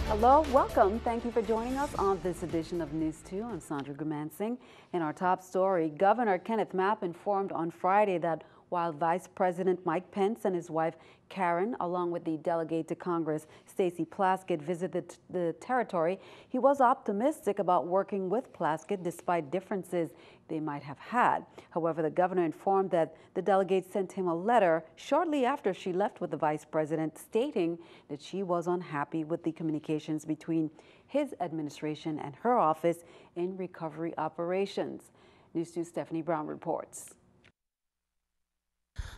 Hello, welcome. Thank you for joining us on this edition of News 2. I'm Sandra Gumansing. In our top story, Governor Kenneth Mapp informed on Friday that while Vice President Mike Pence and his wife Karen, along with the delegate to Congress Stacey Plaskett, visited the territory, he was optimistic about working with Plaskett despite differences they might have had. However, the governor informed that the delegate sent him a letter shortly after she left with the vice president, stating that she was unhappy with the communications between his administration and her office in recovery operations. News 2 Stephanie Brown reports.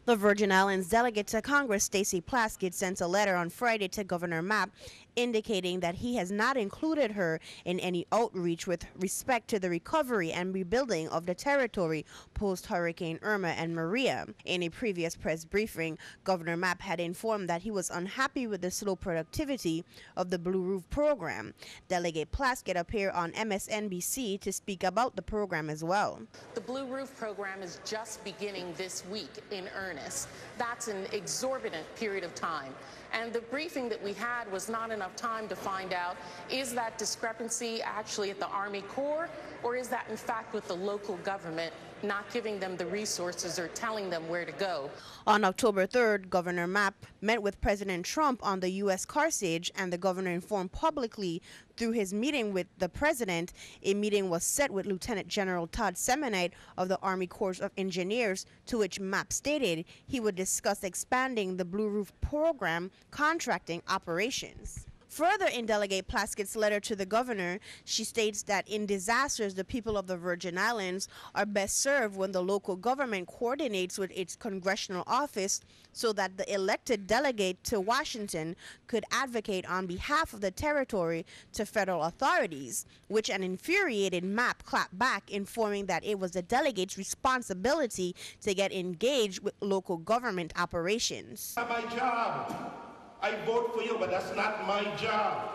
The Virgin Islands delegate to Congress, Stacey Plaskett, sent a letter on Friday to Governor Mapp indicating that he has not included her in any outreach with respect to the recovery and rebuilding of the territory post-Hurricane Irma and Maria. In a previous press briefing, Governor Mapp had informed that he was unhappy with the slow productivity of the Blue Roof program. Delegate Plaskett appeared on MSNBC to speak about the program as well. The Blue Roof program is just beginning this week in earnest. That's an exorbitant period of time. And the briefing that we had was not enough time to find out, is that discrepancy actually at the Army Corps, or is that in fact with the local government not giving them the resources or telling them where to go? On October 3rd, Governor Mapp met with President Trump on the U.S. Carthage, and the governor informed publicly through his meeting with the president. A meeting was set with Lieutenant General Todd Semonite of the Army Corps of Engineers, to which Mapp stated he would discuss expanding the Blue Roof program contracting operations. Further, in Delegate Plaskett's letter to the governor, she states that in disasters, the people of the Virgin Islands are best served when the local government coordinates with its congressional office so that the elected delegate to Washington could advocate on behalf of the territory to federal authorities, which an infuriated Mapp clapped back, informing that it was the delegate's responsibility to get engaged with local government operations. Not my job. I vote for you, but that's not my job.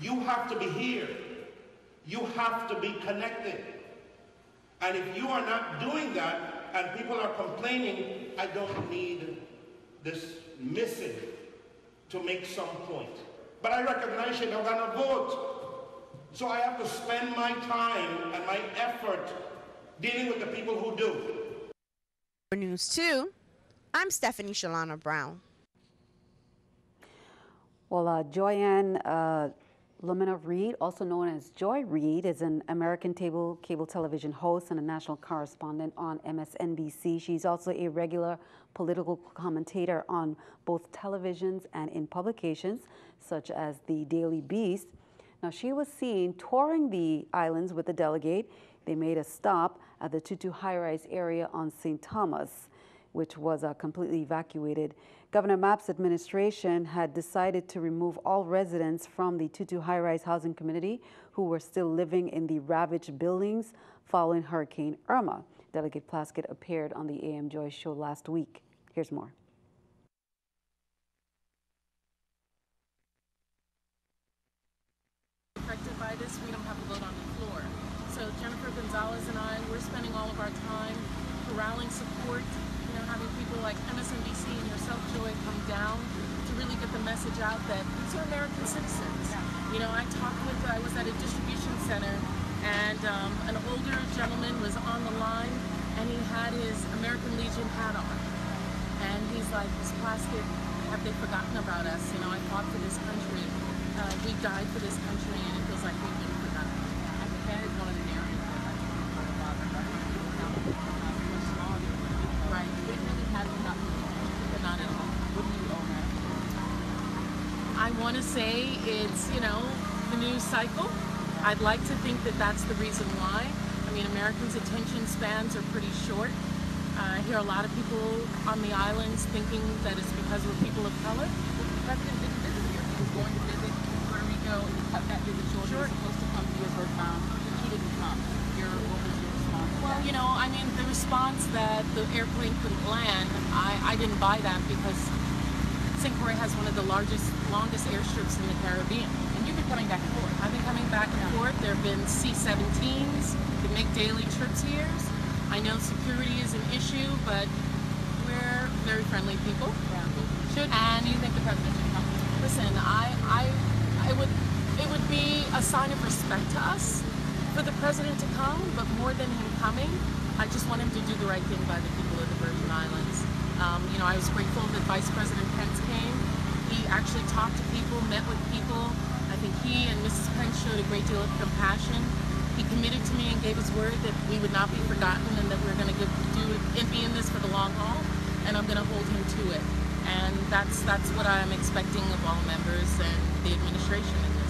You have to be here. You have to be connected. And if you are not doing that and people are complaining, I don't need this missing to make some point. But I recognize you're not going to vote. So I have to spend my time and my effort dealing with the people who do. For News 2, I'm Stephanie Shalana Brown. Well, Joyanne Lamina Reed, also known as Joy Reid, is an American cable television host and a national correspondent on MSNBC. She's also a regular political commentator on both televisions and in publications such as the Daily Beast. Now, she was seen touring the islands with the delegate. They made a stop at the Tutu high-rise area on St. Thomas, which was completely evacuated. Governor Mapp's administration had decided to remove all residents from the Tutu high-rise housing community who were still living in the ravaged buildings following Hurricane Irma. Delegate Plaskett appeared on the AM Joy show last week. Here's more. Affected by this, we don't have a vote on the floor. So Jennifer Gonzalez and I, we're spending all of our time corralling support, having people like MSNBC and yourself, Joy, come down to really get the message out that these are American citizens. I was at a distribution center, and an older gentleman was on the line, and he had his American Legion hat on. And he's like, Ms. Plaskett, have they forgotten about us? I fought for this country. We died for this country, and it feels like we've been forgotten. I think that is one of the narratives that I think about a lot. Right. It really hasn't gotten but not at all. What do you owe that? I want to say it's, the news cycle. I'd like to think that that's the reason why. Americans' attention spans are pretty short. I hear a lot of people on the islands thinking that it's because we're people of color. The president didn't visit here. He was going to visit Puerto Rico and he cut that visit short. Sure. He was supposed to come to you as earthbound. He didn't come. What was your response? Well, the response that the airplane couldn't land, I didn't buy that because St. Croix has one of the longest airstrips in the Caribbean. And you've been coming back and forth. I've been coming back and forth. There have been C-17s that make daily trips here. I know security is an issue, but we're very friendly people. Yeah. And do you think the president should come? Listen, it would be a sign of respect to us for the president to come, but more than him coming, I just want him to do the right thing by the people of the Virgin Islands. I was grateful that Vice President Pence came. He actually talked to people, met with people. I think he and Mrs. Pence showed a great deal of compassion. He committed to me and gave his word that we would not be forgotten and that we're going to be in this for the long haul, and I'm going to hold him to it. And that's what I'm expecting of all members and the administration in this.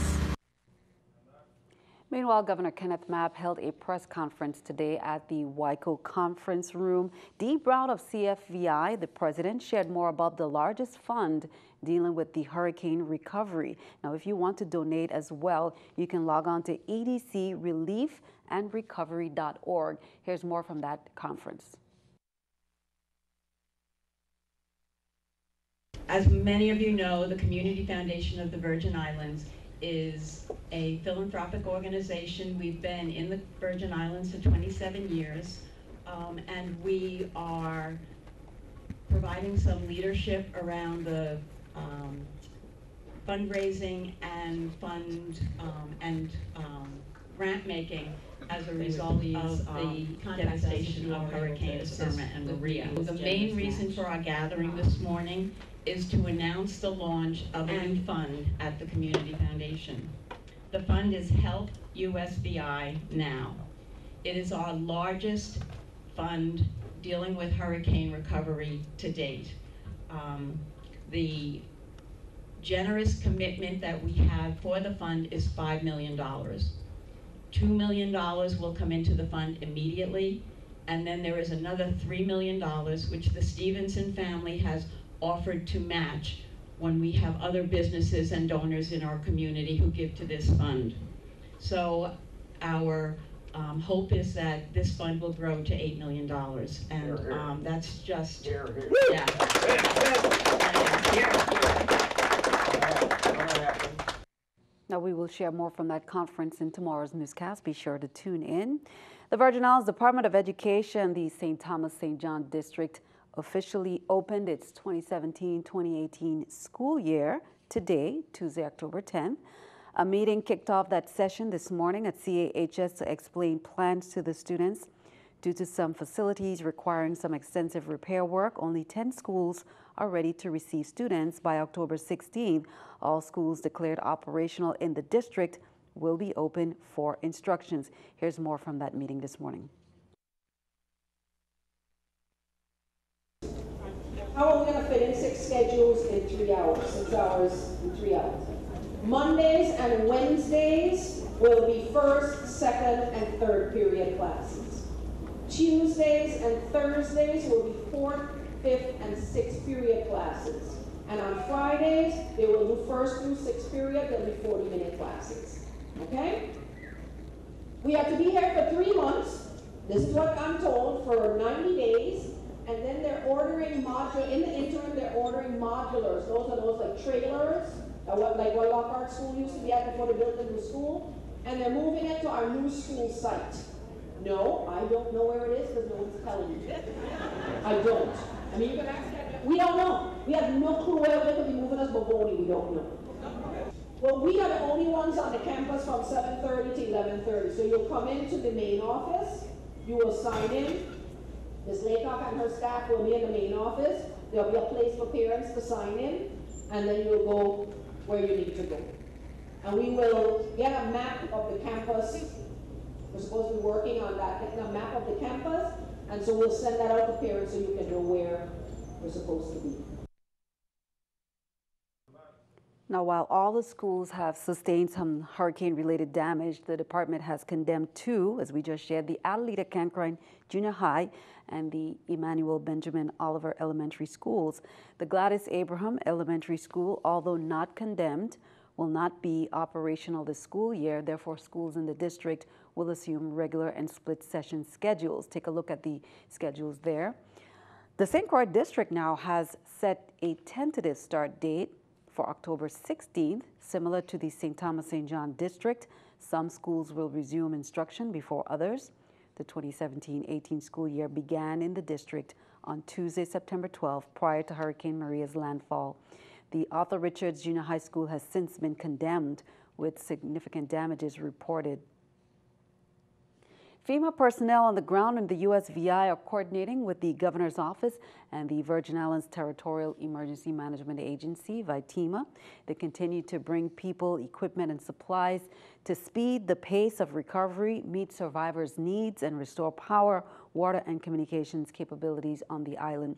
Meanwhile, Governor Kenneth Mapp held a press conference today at the WICO conference room. Dee Brown of CFVI, the president, shared more about the largest fund dealing with the hurricane recovery. Now, if you want to donate as well, you can log on to edcreliefandrecovery.org. Here's more from that conference. As many of you know, the Community Foundation of the Virgin Islands is a philanthropic organization. We've been in the Virgin Islands for 27 years, and we are providing some leadership around the fundraising and grant making as a result of the devastation of Hurricanes Irma and Maria. The main reason for our gathering this morning is to announce the launch of a new fund at the Community Foundation. The fund is Help USVI Now. It is our largest fund dealing with hurricane recovery to date. The generous commitment that we have for the fund is $5 million. $2 million will come into the fund immediately, and then there is another $3 million which the Stevenson family has offered to match when we have other businesses and donors in our community who give to this fund. So our hope is that this fund will grow to $8 million, and that's just, yeah. Now, we will share more from that conference in tomorrow's newscast. Be sure to tune in. The Virgin Islands Department of Education, the St. Thomas St. John District, officially opened its 2017-2018 school year today, Tuesday, October 10th. A meeting kicked off that session this morning at CAHS to explain plans to the students. Due to some facilities requiring some extensive repair work, only 10 schools are ready to receive students by October 16th. All schools declared operational in the district will be open for instructions. Here's more from that meeting this morning. How are we going to fit in 6 schedules in 3 hours, 6 hours in 3 hours? Mondays and Wednesdays will be first, second, and third period classes. Tuesdays and Thursdays will be fourth, fifth, and sixth period classes. And on Fridays, they will do first through sixth period, they'll be 40-minute classes. Okay? We have to be here for 3 months. This is what I'm told, for 90 days. And then they're ordering in the interim, they're ordering modulars. Those are those like trailers, like what Lockhart School used to be at before they built the new school. And they're moving it to our new school site. No, I don't know where it is because no one's telling me. I don't. I mean, you can ask that. We don't know. We have no clue where they could be moving us, but we don't know. Well, we are the only ones on the campus from 7:30 to 11:30. So you'll come into the main office, you will sign in. Ms. Laycock and her staff will be in the main office. There'll be a place for parents to sign in, and then you'll go where you need to go. And we will get a map of the campus. We're supposed to be working on that, getting a map of the campus, and so we'll send that out to parents so you can know where we're supposed to be. Now, while all the schools have sustained some hurricane-related damage, the department has condemned 2, as we just shared, the Adelita Cancrine Junior High and the Emmanuel Benjamin Oliver Elementary Schools. The Gladys Abraham Elementary School, although not condemned, will not be operational this school year. Therefore, schools in the district will assume regular and split session schedules. Take a look at the schedules there. The St. Croix District now has set a tentative start date for October 16th, similar to the St. Thomas St. John District. Some schools will resume instruction before others. The 2017-18 school year began in the district on Tuesday, September 12th, prior to Hurricane Maria's landfall. The Arthur Richards Junior High School has since been condemned with significant damages reported. FEMA personnel on the ground in the USVI are coordinating with the governor's office and the Virgin Islands Territorial Emergency Management Agency, VITEMA. They continue to bring people, equipment, and supplies to speed the pace of recovery, meet survivors' needs, and restore power, water, and communications capabilities on the island.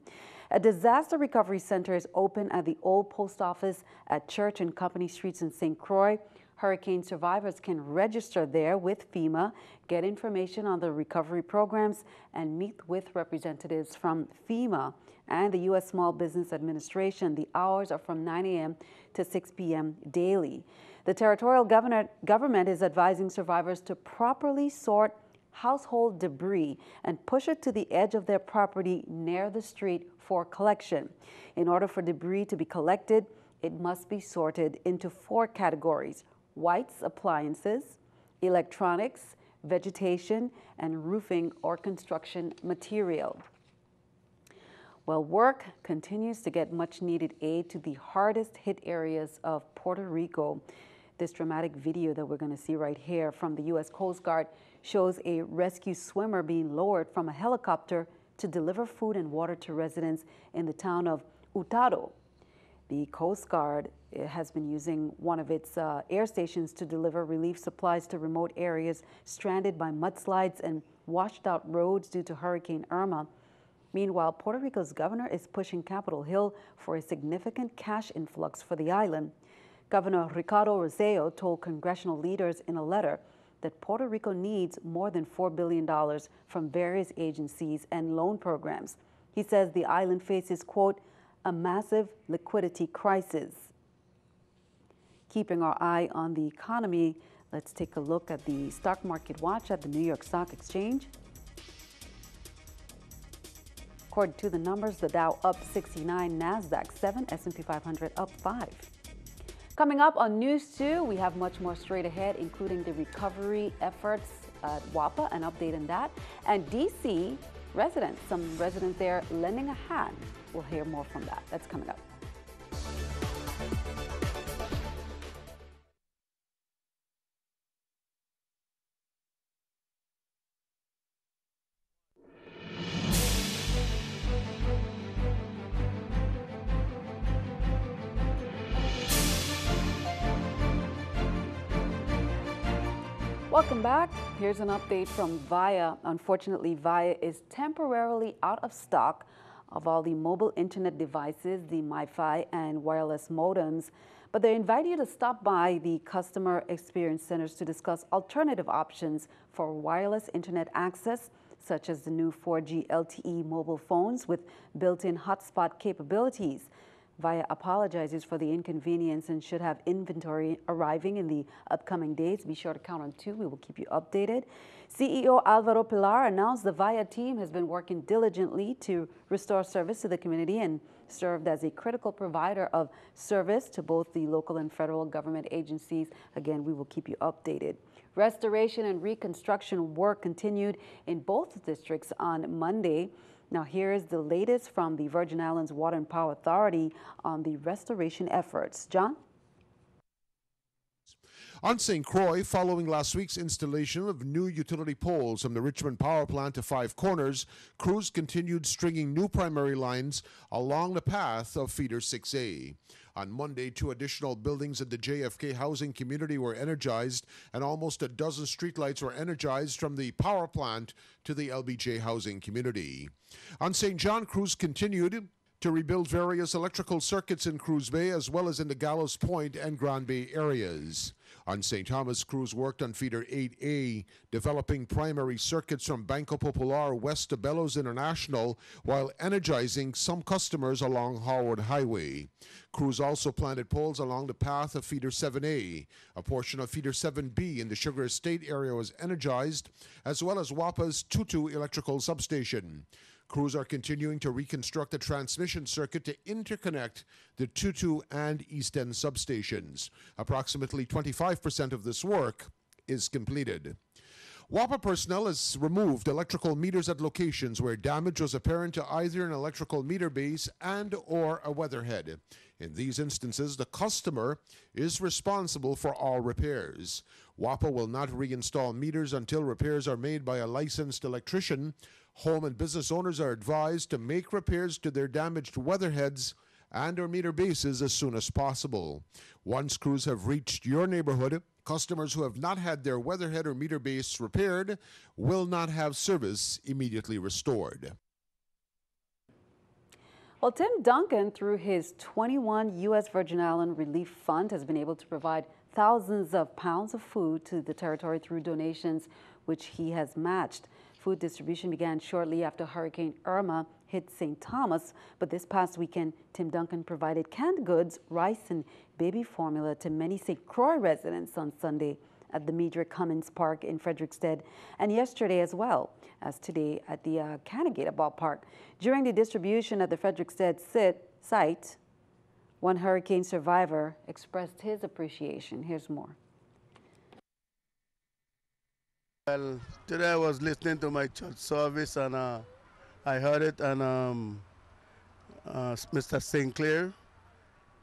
A disaster recovery center is open at the old post office at Church and Company Streets in St. Croix. Hurricane survivors can register there with FEMA, get information on the recovery programs, and meet with representatives from FEMA and the U.S. Small Business Administration. The hours are from 9 a.m. to 6 p.m. daily. The territorial government is advising survivors to properly sort household debris and push it to the edge of their property near the street for collection. In order for debris to be collected, it must be sorted into 4 categories: whites appliances, electronics, vegetation, and roofing or construction material. Well, work continues to get much needed aid to the hardest hit areas of Puerto Rico. This dramatic video that we're going to see right here from the U.S. Coast Guard shows a rescue swimmer being lowered from a helicopter to deliver food and water to residents in the town of Hurtado. The Coast Guard has been using one of its air stations to deliver relief supplies to remote areas stranded by mudslides and washed out roads due to Hurricane Irma. Meanwhile, Puerto Rico's governor is pushing Capitol Hill for a significant cash influx for the island. Governor Ricardo Rossello told congressional leaders in a letter that Puerto Rico needs more than $4 billion from various agencies and loan programs. He says the island faces, quote, a massive liquidity crisis. Keeping our eye on the economy, let's take a look at the stock market watch at the New York Stock Exchange. According to the numbers, the Dow up 69, NASDAQ 7, S&P 500 up 5. Coming up on News 2, we have much more straight ahead, including the recovery efforts at WAPA, an update on that, and D.C. residents, some residents there lending a hand. We'll hear more from that. That's coming up. Welcome back. Here's an update from VIA. Unfortunately, VIA is temporarily out of stock of all the mobile internet devices, the MiFi and wireless modems, but they invite you to stop by the customer experience centers to discuss alternative options for wireless internet access, such as the new 4G LTE mobile phones with built-in hotspot capabilities. VIA apologizes for the inconvenience and should have inventory arriving in the upcoming days. Be sure to count on 2. We will keep you updated. CEO Alvaro Pilar announced the VIA team has been working diligently to restore service to the community and served as a critical provider of service to both the local and federal government agencies. Again, we will keep you updated. Restoration and reconstruction work continued in both districts on Monday. Now, here is the latest from the Virgin Islands Water and Power Authority on the restoration efforts. John? On St. Croix, following last week's installation of new utility poles from the Richmond Power Plant to Five Corners, crews continued stringing new primary lines along the path of Feeder 6A. On Monday, 2 additional buildings in the JFK housing community were energized, and almost a dozen streetlights were energized from the power plant to the LBJ housing community. On St. John, crews continued to rebuild various electrical circuits in Cruz Bay as well as in the Gallows Point and Grand Bay areas. On St. Thomas, crews worked on Feeder 8A, developing primary circuits from Banco Popular west to Bellows International while energizing some customers along Harwood Highway. Crews also planted poles along the path of Feeder 7A. A portion of Feeder 7B in the Sugar Estate area was energized, as well as WAPA's Tutu electrical substation. Crews are continuing to reconstruct the transmission circuit to interconnect the Tutu and East End substations. Approximately 25% of this work is completed. WAPA personnel has removed electrical meters at locations where damage was apparent to either an electrical meter base and or a weatherhead. In these instances, the customer is responsible for all repairs. WAPA will not reinstall meters until repairs are made by a licensed electrician. Home and business owners are advised to make repairs to their damaged weatherheads and or meter bases as soon as possible. Once crews have reached your neighborhood, customers who have not had their weatherhead or meter base repaired will not have service immediately restored. Well, Tim Duncan, through his 21 U.S. Virgin Island Relief Fund, has been able to provide thousands of pounds of food to the territory through donations, which he has matched. Food distribution began shortly after Hurricane Irma hit St. Thomas, but this past weekend, Tim Duncan provided canned goods, rice, and baby formula to many St. Croix residents on Sunday at the Medrick Cummins Park in Frederickstead, and yesterday as well as today at the Canagata Ballpark. During the distribution at the Frederickstead site, one hurricane survivor expressed his appreciation. Here's more. Well, today I was listening to my church service and I heard it on Mr. Sinclair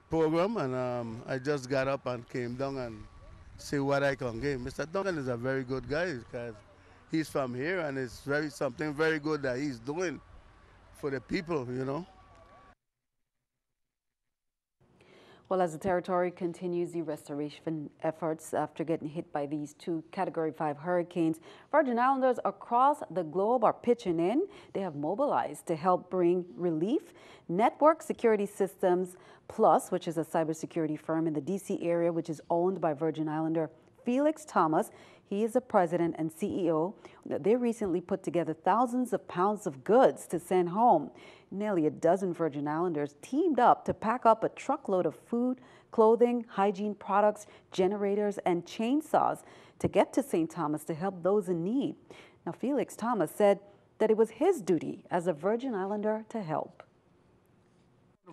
program, and I just got up and came down and see what I can give. Mr. Duncan is a very good guy because he's from here, and it's something very good that he's doing for the people, you know. Well, as the territory continues the restoration efforts after getting hit by these two Category 5 hurricanes, Virgin Islanders across the globe are pitching in. They have mobilized to help bring relief. Network Security Systems Plus, which is a cybersecurity firm in the D.C. area, which is owned by Virgin Islander Felix Thomas. He is the president and CEO. They recently put together thousands of pounds of goods to send home. Nearly a dozen Virgin Islanders teamed up to pack up a truckload of food, clothing, hygiene products, generators, and chainsaws to get to St. Thomas to help those in need. Now, Felix Thomas said that it was his duty as a Virgin Islander to help.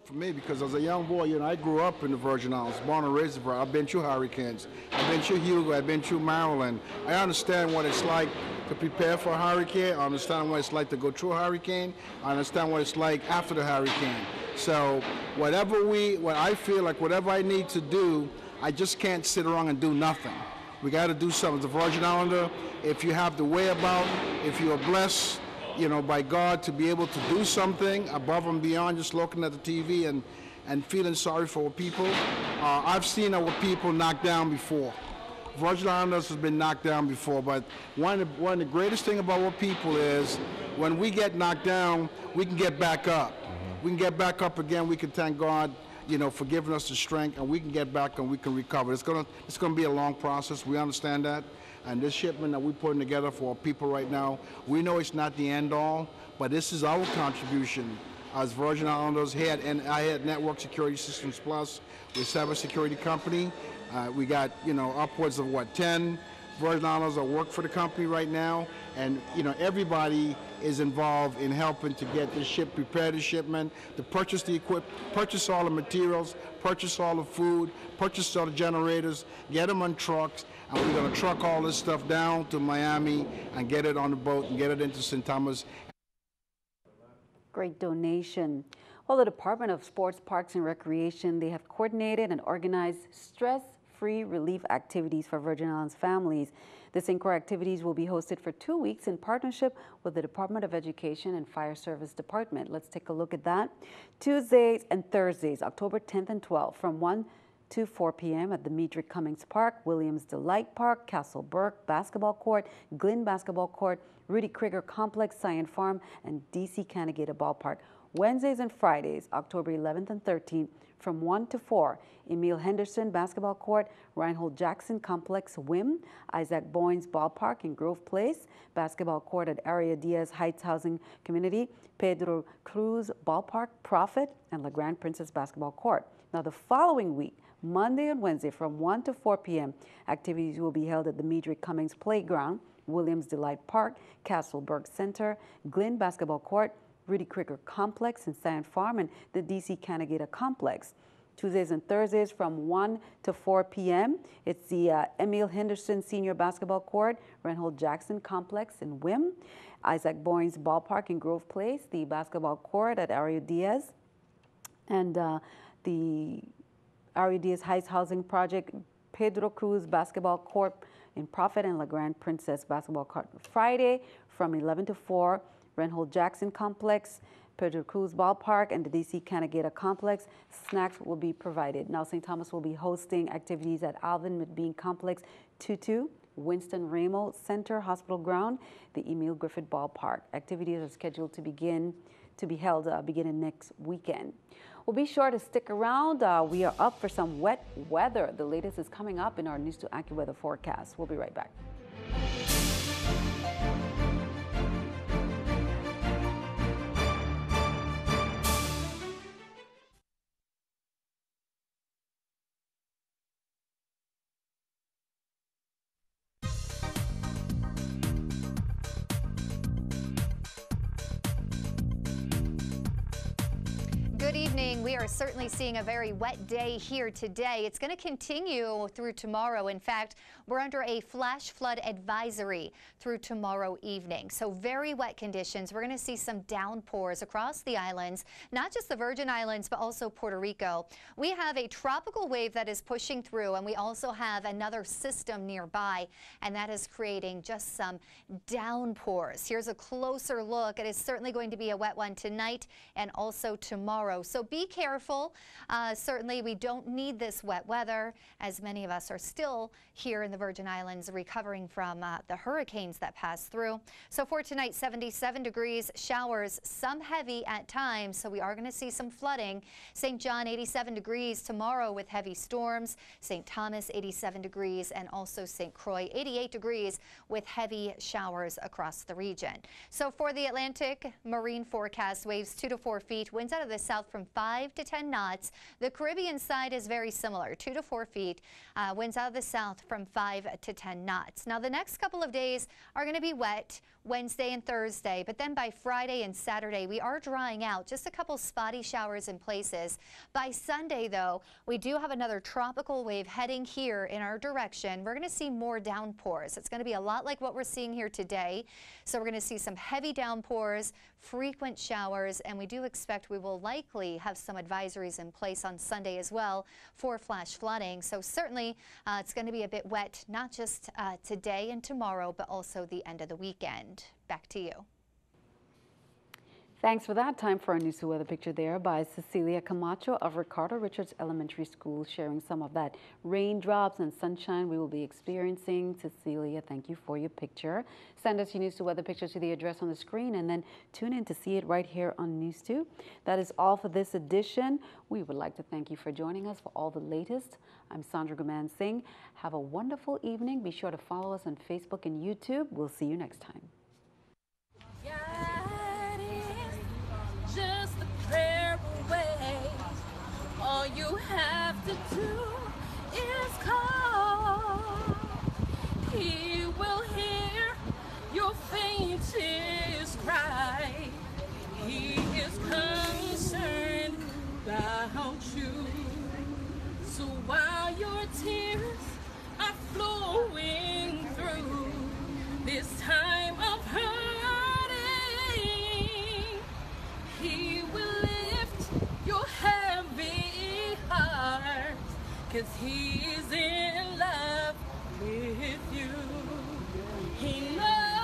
For me, because as a young boy, you know, I grew up in the Virgin Islands, born and raised there. I've been through hurricanes. I've been through Hugo. I've been through Maryland. I understand what it's like to prepare for a hurricane. I understand what it's like to go through a hurricane. I understand what it's like after the hurricane. So what I feel like whatever I need to do, I just can't sit around and do nothing. We got to do something. The Virgin Islander, if you have the way about, if you are blessed, you know, by God, to be able to do something above and beyond just looking at the TV and feeling sorry for our people. I've seen our people knocked down before. Virgin Islanders has been knocked down before, but one of the greatest thing about our people is when we get knocked down, we can get back up. We can get back up again. We can thank God, you know, for giving us the strength, and we can get back and we can recover. It's gonna be a long process. We understand that. And this shipment that we're putting together for our people right now, we know it's not the end all, but this is our contribution as Virgin Islanders here at Network Security Systems Plus. We're a cybersecurity company. We got, you know, upwards of 10 Virgin Islanders that work for the company right now, and you know, everybody is involved in helping to get this ship, prepare the shipment, to purchase the equipment, purchase all the materials, purchase all the food, purchase all the generators, get them on trucks, and we're going to truck all this stuff down to Miami and get it on the boat and get it into St. Thomas. Great donation. Well, the Department of Sports, Parks, and Recreation, they have coordinated and organized stress-free relief activities for Virgin Islands families. The St. Croix activities will be hosted for 2 weeks in partnership with the Department of Education and Fire Service Department. Let's take a look at that. Tuesdays and Thursdays, October 10th and 12th, from 1 to 4 p.m. at the Medrick Cummins Park, Williams Delight Park, Castle Burke Basketball Court, Glen Basketball Court, Rudy Krieger Complex, Scion Farm, and DC Canagata Ballpark. Wednesdays and Fridays, October 11th and 13th, from 1 to 4, Emil Henderson Basketball Court, Reinhold Jackson Complex, WIM, Isaac Boynes Ballpark in Grove Place, Basketball Court at Area Diaz Heights Housing Community, Pedro Cruz Ballpark, Prophet, and La Grande Princess Basketball Court. Now, the following week, Monday and Wednesday from 1 to 4 p.m., activities will be held at the Medrick Cummings Playground, Williams Delight Park, Castleburg Center, Glen Basketball Court, Rudy Krieger Complex and Scion Farm, and the DC Canagata Complex. Tuesdays and Thursdays from 1 to 4 p.m. It's the Emil Henderson Senior Basketball Court, Reinhold Jackson Complex in WIM, Isaac Boynes Ballpark in Grove Place, the Basketball Court at Ario Diaz, and the RED's Heights Housing Project, Pedro Cruz Basketball Court in Prophet and La Grande Princess Basketball Court. Friday from 11 to 4, Reinhold Jackson Complex, Pedro Cruz Ballpark, and the DC Canagata Complex. Snacks will be provided. Now, St. Thomas will be hosting activities at Alvin McBean Complex, 22, Winston Ramo Center, Hospital Ground, the Emil Griffith Ballpark. Activities are scheduled to be held beginning next weekend. Well, be sure to stick around. We are up for some wet weather. The latest is coming up in our News 2 AccuWeather forecast. We'll be right back. Good evening. We are certainly seeing a very wet day here today. It's going to continue through tomorrow. In fact, we're under a flash flood advisory through tomorrow evening. So very wet conditions. We're going to see some downpours across the islands, not just the Virgin Islands, but also Puerto Rico. We have a tropical wave that is pushing through, and we also have another system nearby, and that is creating just some downpours. Here's a closer look. It is certainly going to be a wet one tonight and also tomorrow. So be careful. Certainly we don't need this wet weather, as many of us are still here in the Virgin Islands recovering from the hurricanes that passed through. So for tonight, 77 degrees, showers, some heavy at times, so we are going to see some flooding. St. John, 87 degrees tomorrow with heavy storms. St. Thomas, 87 degrees, and also St. Croix, 88 degrees with heavy showers across the region. So for the Atlantic marine forecast, waves 2 to 4 feet, winds out of the south from 5 to 10 knots. The Caribbean side is very similar, 2 to 4 feet. Winds out of the south from 5 to 10 knots. Now the next couple of days are going to be wet, Wednesday and Thursday, but then by Friday and Saturday we are drying out, just a couple spotty showers in places. By Sunday though, we do have another tropical wave heading here in our direction. We're going to see more downpours. It's going to be a lot like what we're seeing here today. So we're going to see some heavy downpours, frequent showers, and we do expect we will likely have some advisories in place on Sunday as well for flash flooding. So certainly it's going to be a bit wet, not just today and tomorrow, but also the end of the weekend. Back to you. Thanks for that. Time for our News 2 weather picture there by Cecilia Camacho of Ricardo Richards Elementary School, sharing some of that raindrops and sunshine we will be experiencing. Cecilia, thank you for your picture. Send us your News 2 weather picture to the address on the screen and then tune in to see it right here on News 2. That is all for this edition. We would like to thank you for joining us for all the latest. I'm Sandra Guman Singh. Have a wonderful evening. Be sure to follow us on Facebook and YouTube. We'll see you next time. Just a prayer away. All you have to do is call. He will hear your faintest cry. He is concerned about you. So while your tears are flowing through this time of hurting, He will lift your heavy heart, 'cause He's in love with you. He knows